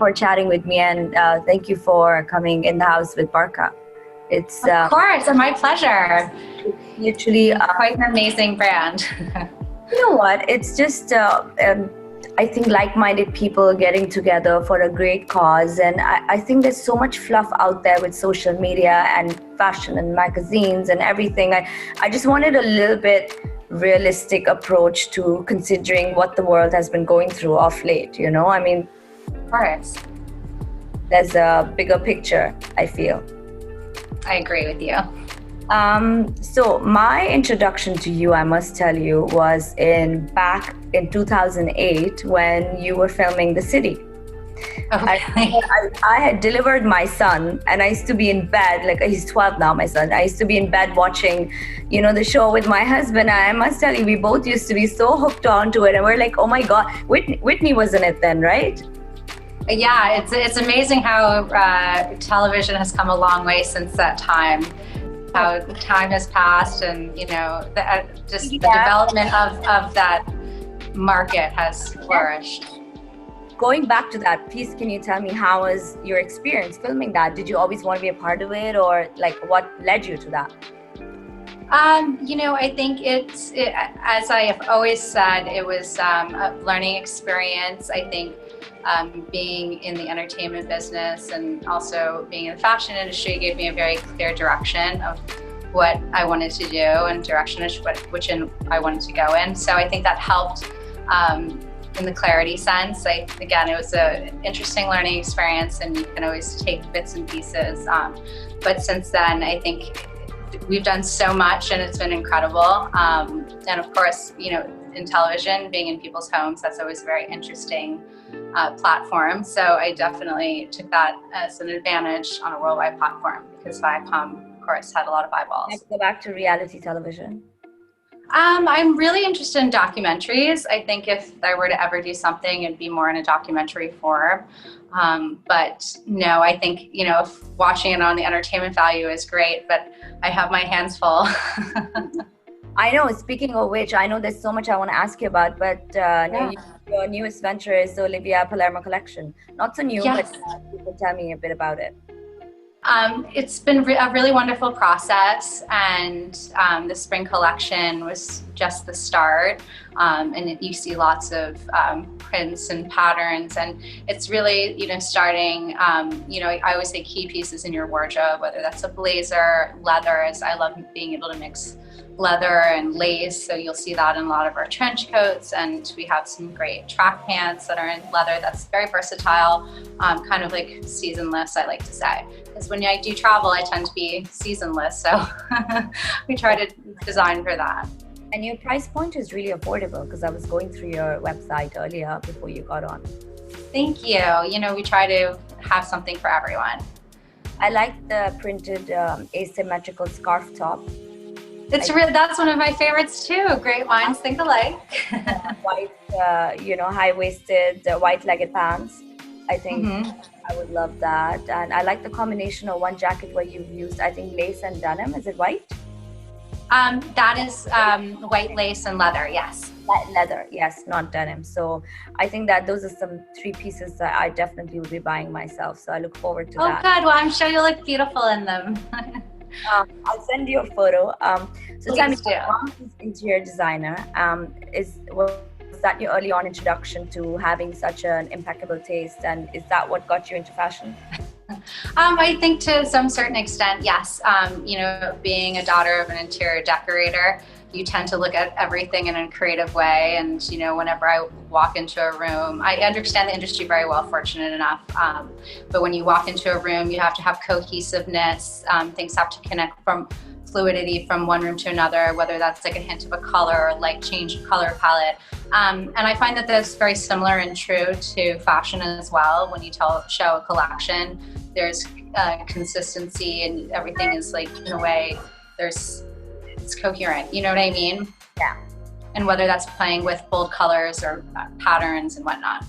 for chatting with me, and thank you for coming in the house with Barca. It's of course, and my pleasure. Literally quite an amazing brand. You know what? It's just I think like-minded people getting together for a great cause, and I think there's so much fluff out there with social media and fashion and magazines and everything. I just wanted a little bit realistic approach to considering what the world has been going through of late, you know? I mean, of course. There's a bigger picture, I feel. I agree with you. So my introduction to you, I must tell you, was back in 2008 when you were filming The City. Okay. I had delivered my son, and I used to be in bed, like he's 12 now, my son. I used to be in bed watching, the show with my husband. I must tell you, we both used to be so hooked onto it, and we're like, oh my God, Whitney was in it then, right? Yeah, it's amazing how television has come a long way since that time. How time has passed, and the development of that market has flourished. Going back to that, please, can you tell me how was your experience filming that? Did you always want to be a part of it, or like what led you to that? I think as I have always said, it was a learning experience. I think being in the entertainment business and also being in the fashion industry gave me a very clear direction of what I wanted to do and direction which I wanted to go in. So I think that helped in the clarity sense. Again, it was an interesting learning experience, and you can always take bits and pieces. But since then, I think we've done so much, and it's been incredible. And of course, in television, being in people's homes, that's always a very interesting platform. So I definitely took that as an advantage on a worldwide platform, because Viacom, of course, had a lot of eyeballs. Let's go back to reality television. I'm really interested in documentaries. I think if I were to ever do something, it'd be more in a documentary form. But no, I think, if watching it on the entertainment value is great, but I have my hands full. I know, speaking of which, I know there's so much I want to ask you about, but your newest venture is the Olivia Palermo collection. Not so new, yes. But you can tell me a bit about it. It's been a really wonderful process, and the spring collection was just the start. And you see lots of prints and patterns, and it's really, starting, I always say key pieces in your wardrobe, whether that's a blazer, leathers. I love being able to mix leather and lace, so you'll see that in a lot of our trench coats, and we have some great track pants that are in leather that's very versatile, kind of like seasonless, I like to say, because when I do travel I tend to be seasonless, so we try to design for that. And your price point is really affordable, because I was going through your website earlier before you got on. Thank you. We try to have something for everyone. I like the printed asymmetrical scarf top. That's one of my favorites too. Great minds think alike. White, high-waisted, white-legged pants. I think I would love that. And I like the combination of one jacket where you've used, I think, lace and denim. Is it white? That is white lace and leather, yes. Leather, yes, not denim. So I think that those are some 3 pieces that I definitely will be buying myself. So I look forward to that. Oh, good. Well, I'm sure you'll look beautiful in them. I'll send you a photo. So tell me, your mom is interior designer. Was that your early on introduction to having such an impeccable taste, and is that what got you into fashion? I think to some certain extent, yes. Being a daughter of an interior decorator, you tend to look at everything in a creative way. And, whenever I walk into a room, I understand the industry very well, fortunate enough. But when you walk into a room, you have to have cohesiveness. Things have to connect from fluidity from one room to another, whether that's like a hint of a color or like change of color palette. And I find that that's very similar and true to fashion as well. When you show a collection, there's consistency, and everything is like, in a way, it's coherent, you know what I mean? Yeah. And whether that's playing with bold colors or patterns and whatnot.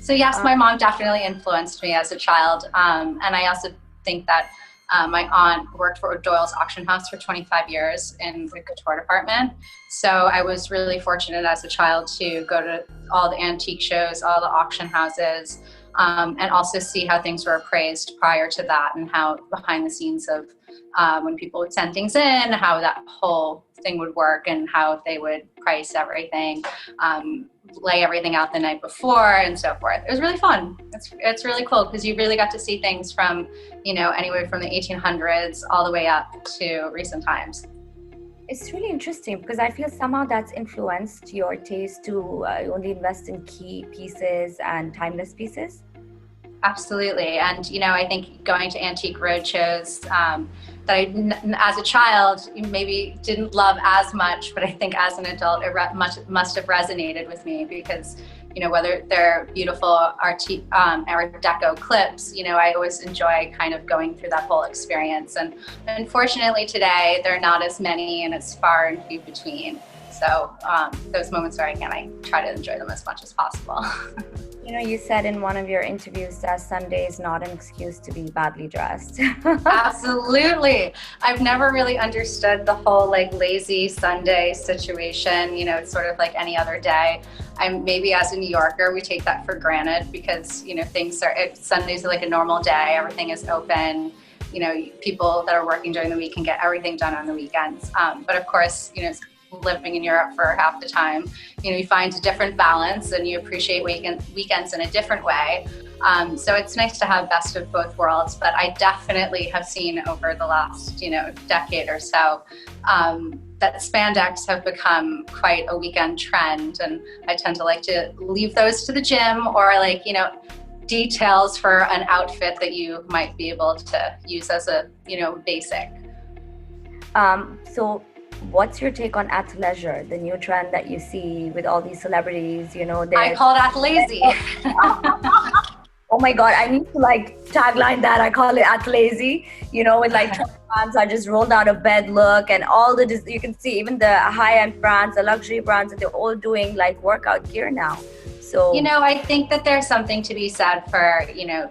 So yes, my mom definitely influenced me as a child. And I also think that my aunt worked for Doyle's auction house for 25 years in the couture department. So I was really fortunate as a child to go to all the antique shows, all the auction houses. and also see how things were appraised prior to that, and how behind the scenes of when people would send things in, how that whole thing would work, and how they would price everything, lay everything out the night before, and so forth. It was really fun. It's really cool because you really got to see things from, anywhere from the 1800s all the way up to recent times. It's really interesting because I feel somehow that's influenced your taste to only invest in key pieces and timeless pieces. Absolutely. And, I think going to antique road shows that as a child, maybe didn't love as much, but I think as an adult, it must have resonated with me because, whether they're beautiful Art Deco clips, I always enjoy kind of going through that whole experience. And unfortunately today, there are not as many and it's far and few between. So those moments where I can, I try to enjoy them as much as possible. You said in one of your interviews that Sunday is not an excuse to be badly dressed. Absolutely. I've never really understood the whole lazy Sunday situation. It's sort of like any other day. Maybe as a New Yorker, we take that for granted because, Sundays are like a normal day. Everything is open. People that are working during the week can get everything done on the weekends. But of course, living in Europe for half the time, you find a different balance and you appreciate weekends in a different way. So it's nice to have best of both worlds, but I definitely have seen over the last, decade or so, that spandex have become quite a weekend trend. And I tend to like to leave those to the gym or details for an outfit that you might be able to use as a, basic. So what's your take on athleisure, the new trend that you see with all these celebrities, I call it athleisure. Oh my God, I need to tagline that. I call it athleisure, with brands are just rolled out of bed look and all you can see even the high-end brands, the luxury brands, and they're all doing workout gear now. So, I think that there's something to be said for,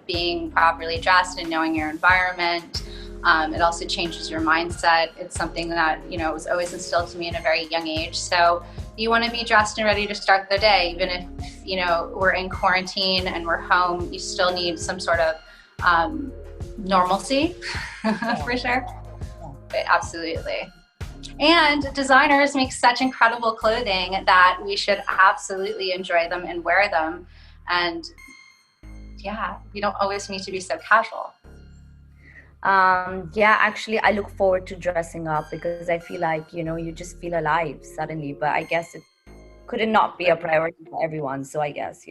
being properly dressed and knowing your environment. It also changes your mindset. It's something that, was always instilled to me in a very young age. So you want to be dressed and ready to start the day. Even if, we're in quarantine and we're home, you still need some sort of normalcy for sure. But absolutely. And designers make such incredible clothing that we should absolutely enjoy them and wear them. And yeah, you don't always need to be so casual. Actually, I look forward to dressing up because I feel like, you just feel alive suddenly, but I guess it could not be a priority for everyone. So I guess,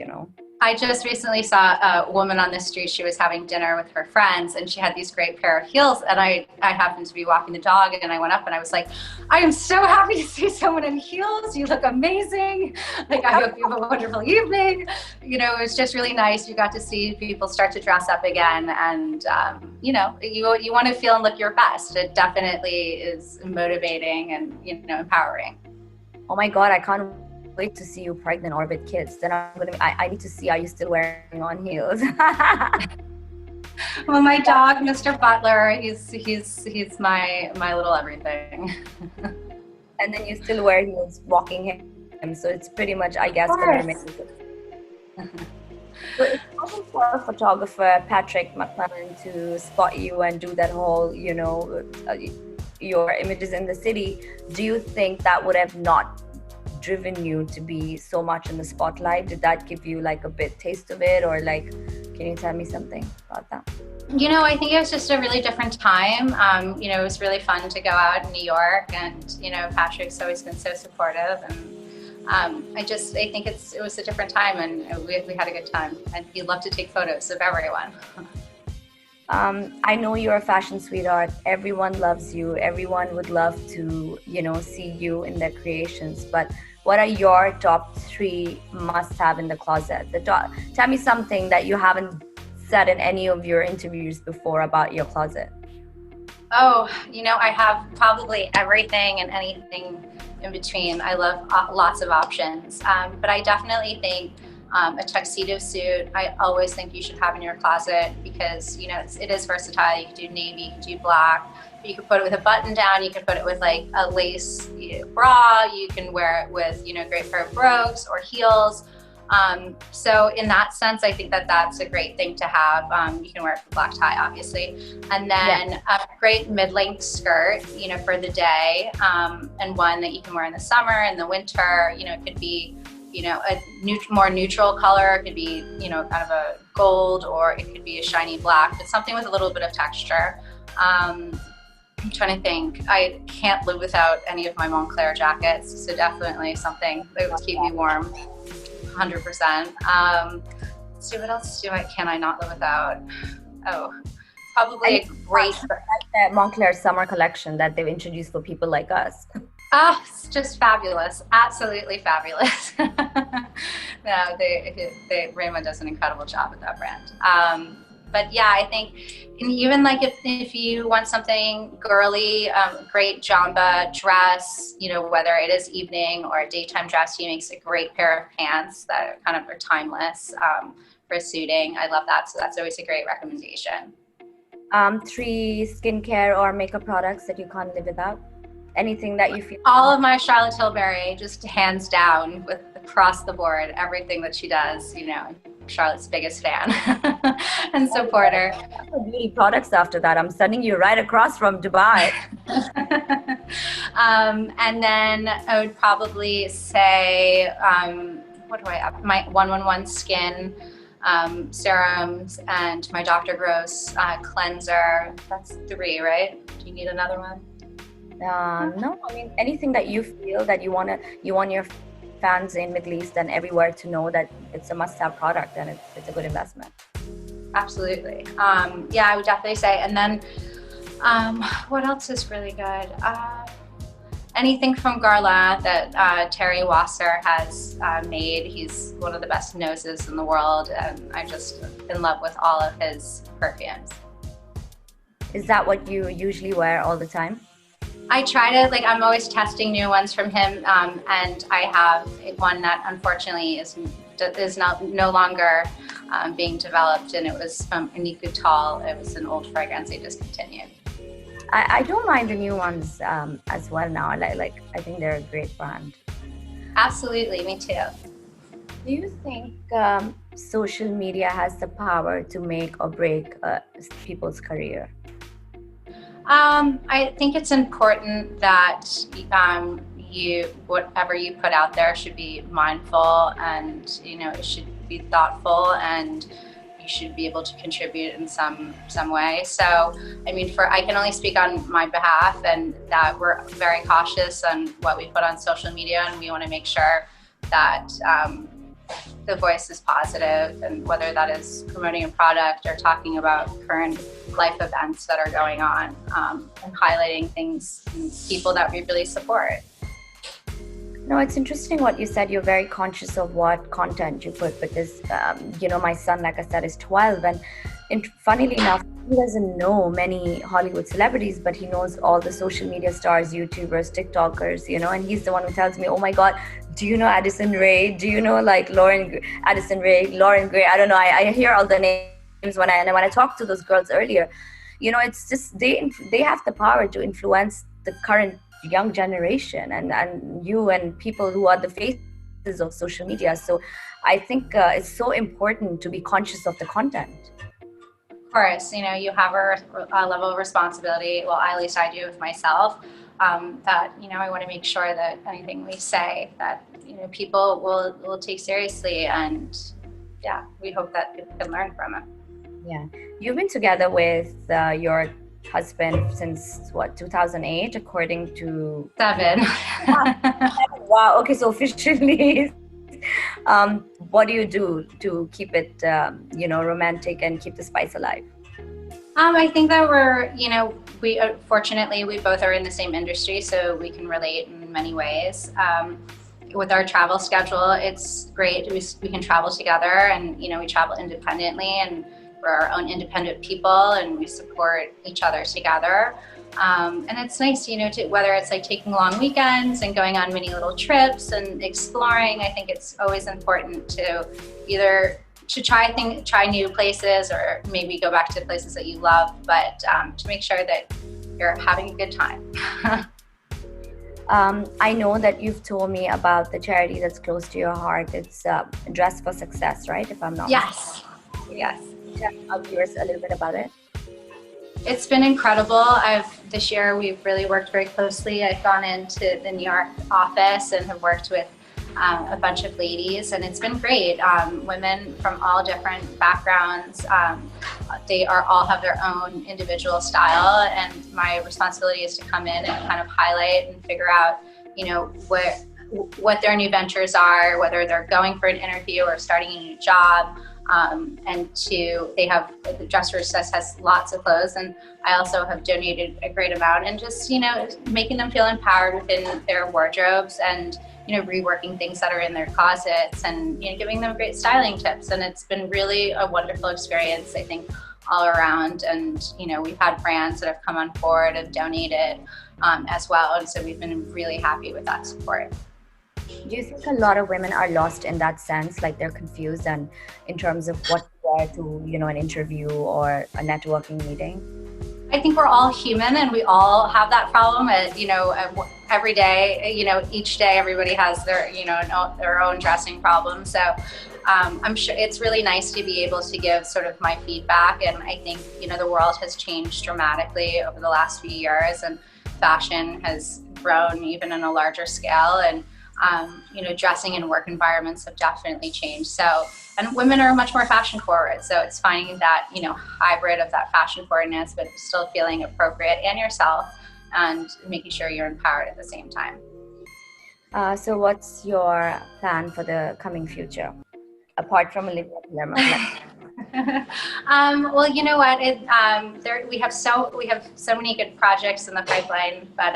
I just recently saw a woman on the street. She was having dinner with her friends and she had these great pair of heels. And I happened to be walking the dog and I went up and I was like, I am so happy to see someone in heels. You look amazing. I hope you have a wonderful evening. It was just really nice. You got to see people start to dress up again. And, you want to feel and look your best. It definitely is motivating and, empowering. Oh my God, I can't wait to see you pregnant or with kids. Then I need to see, are you still wearing on heels? Well, my dog, Mr. Butler, he's my little everything. And then you still wear heels walking him, so it's pretty much, I guess, gonna remain. So it's possible for a photographer, Patrick McClellan, to spot you and do that whole, your images in the city. Do you think that would have not driven you to be so much in the spotlight? Did that give you a bit taste of it, or can you tell me something about that? I think it was just a really different time. It was really fun to go out in New York, and Patrick's always been so supportive, and I think it was a different time, and we had a good time, and he loved to take photos of everyone. I know you're a fashion sweetheart. Everyone loves you. Everyone would love to, see you in their creations. But what are your top 3 must-have in the closet? Tell me something that you haven't said in any of your interviews before about your closet. Oh, I have probably everything and anything in between. I love lots of options. But I definitely think a tuxedo suit, I always think you should have in your closet because, it is versatile. You can do navy, you can do black, but you can put it with a button down, you can put it with a lace bra, you can wear it with, a great pair of brogues or heels. So in that sense, I think that that's a great thing to have. You can wear it with a black tie, obviously. And then a great mid-length skirt, you know, for the day, and one that you can wear in the summer and the winter. You know, it could be, you know, a more neutral color. It could be, you know, kind of a gold, or it could be a shiny black, but something with a little bit of texture. I'm trying to think. I can't live without any of my Montclair jackets, so definitely something that would keep me warm, 100%. Let's see, what else can I not live without? Oh, probably a great that Montclair summer collection that they've introduced for people like us. Oh, it's just fabulous. Absolutely fabulous. No, Raymond does an incredible job with that brand. But yeah, I think, and even like if you want something girly, great jamba dress, you know, whether it is evening or a daytime dress, he makes a great pair of pants that kind of are timeless for suiting. I love that. So that's always a great recommendation. 3 skincare or makeup products that you can't live without? Anything that you feel? All of my Charlotte Tilbury, just hands down, with across the board, everything that she does, you know, Charlotte's biggest fan and supporter. Beauty products after that. I'm sending you right across from Dubai. And then I would probably say, what do I have? My 111 Skin serums and my Dr. Gross cleanser. That's 3, right? Do you need another one? No, I mean, anything that you feel that you want your fans in Middle East and everywhere to know that it's a must-have product and it's a good investment. Absolutely. Yeah, I would definitely say. And then what else is really good? Anything from Guerlain that Terry Wasser has made. He's one of the best noses in the world, and I'm just in love with all of his perfumes. Is that what you usually wear all the time? I try to, like, I'm always testing new ones from him, and I have one that unfortunately is no longer being developed, and it was from 𝐬𝐥𝐞𝐚. It was an old fragrance they discontinued. I don't mind the new ones as well now. I think they're a great brand. Absolutely, me too. Do you think social media has the power to make or break people's career? I think it's important that whatever you put out there should be mindful, and you know, it should be thoughtful, and you should be able to contribute in some way. So, I mean, I can only speak on my behalf, and that we're very cautious on what we put on social media, and we want to make sure that the voice is positive, and whether that is promoting a product or talking about current life events that are going on, and highlighting things and people that we really support. No, it's interesting what you said. You're very conscious of what content you put, because you know, my son, like I said, is 12, and funnily enough, he doesn't know many Hollywood celebrities, but he knows all the social media stars, YouTubers, TikTokers, you know, and he's the one who tells me, oh my God, do you know Addison Rae? Do you know like Addison Rae, Lauren Gray? I don't know. I hear all the names when I talked to those girls earlier. You know, it's just they have the power to influence the current young generation, and you and people who are the faces of social media. So I think it's so important to be conscious of the content. Of course, you know, you have a level of responsibility. Well, at least I do with myself. That, you know, I want to make sure that anything we say that, you know, people will take seriously, and yeah, we hope that people can learn from it. Yeah, you've been together with your husband since what, 2008, according to 7. Wow. Okay, so officially, what do you do to keep it, you know, romantic and keep the spice alive? I think that fortunately we both are in the same industry, so we can relate in many ways. With our travel schedule, it's great. We can travel together, and you know, we travel independently, and we're our own independent people, and we support each other together. And it's nice, you know, whether it's like taking long weekends and going on many little trips and exploring. I think it's always important to either try new places, or maybe go back to places that you love, but to make sure that you're having a good time. I know that you've told me about the charity that's close to your heart. It's Dress for Success, right? If I'm not Yes. Yes. mistaken. Tell our viewers a little bit about it. It's been incredible. This year we've really worked very closely. I've gone into the New York office and have worked with a bunch of ladies, and it's been great. Women from all different backgrounds. They all have their own individual style, and my responsibility is to come in and kind of highlight and figure out, what their new ventures are, whether they're going for an interview or starting a new job. The Dress for Success has lots of clothes, and I also have donated a great amount, and just, making them feel empowered within their wardrobes, and, reworking things that are in their closets, and, giving them great styling tips. And it's been really a wonderful experience, I think, all around. And, we've had brands that have come on board and donated as well. And so we've been really happy with that support. Do you think a lot of women are lost in that sense, like they're confused and in terms of what to wear to, an interview or a networking meeting? I think we're all human, and we all have that problem. Every day, each day everybody has their own dressing problem. So I'm sure it's really nice to be able to give sort of my feedback. And I think, the world has changed dramatically over the last few years, and fashion has grown even on a larger scale. And dressing in work environments have definitely changed. And women are much more fashion forward. So it's finding that, hybrid of that fashion forwardness, but still feeling appropriate and yourself, and making sure you're empowered at the same time. So what's your plan for the coming future, apart from Olivia Palermo? Well, you know what? We have so many good projects in the pipeline, but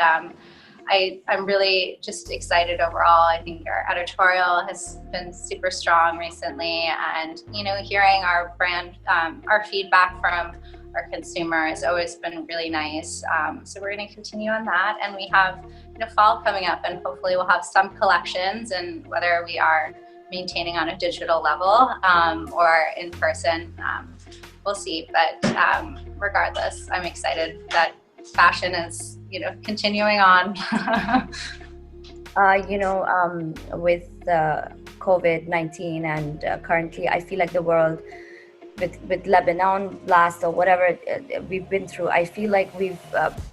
I'm really just excited overall. I think our editorial has been super strong recently, and hearing our brand, our feedback from our consumer has always been really nice. So we're going to continue on that, and we have fall coming up, and hopefully we'll have some collections, and whether we are maintaining on a digital level or in person, we'll see. But regardless, I'm excited that fashion is continuing on. With COVID-19 and currently I feel like the world with Lebanon blast or whatever we've been through, I feel like we've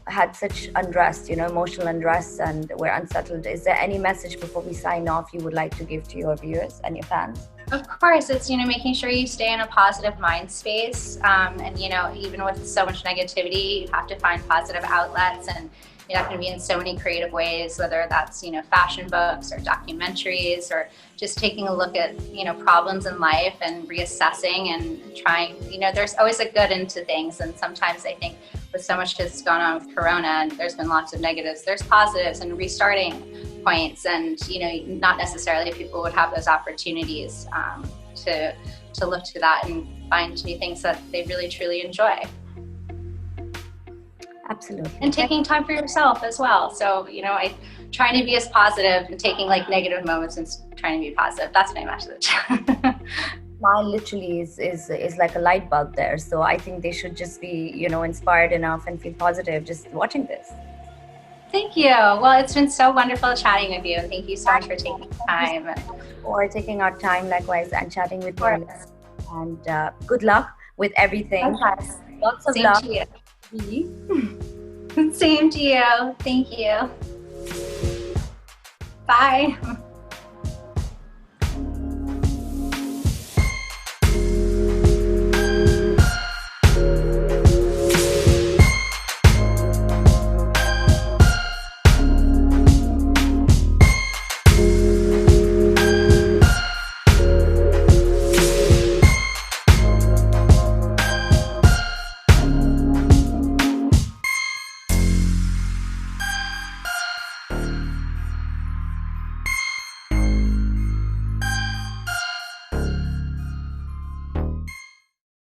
had such unrest, emotional unrest, and we're unsettled. Is there any message before we sign off you would like to give to your viewers and your fans? Of course, it's making sure you stay in a positive mind space, and even with so much negativity, you have to find positive outlets, and that can be in so many creative ways, whether that's fashion books or documentaries, or just taking a look at problems in life and reassessing and trying. There's always a good into things, and sometimes I think with so much that's gone on with Corona, and there's been lots of negatives, there's positives and restarting points, and not necessarily people would have those opportunities to look to that and find new things that they really truly enjoy. Absolutely. And taking time for yourself as well. So I trying to be as positive, and taking negative moments and trying to be positive. That's my message. Smile literally is like a light bulb there. So I think they should just be inspired enough and feel positive just watching this. Thank you. Well, it's been so wonderful chatting with you, and thank you so much for taking the time. For taking our time, likewise, and chatting with me. And good luck with everything. Likewise. Lots of Same love. to you. Same to you. Thank you. Bye.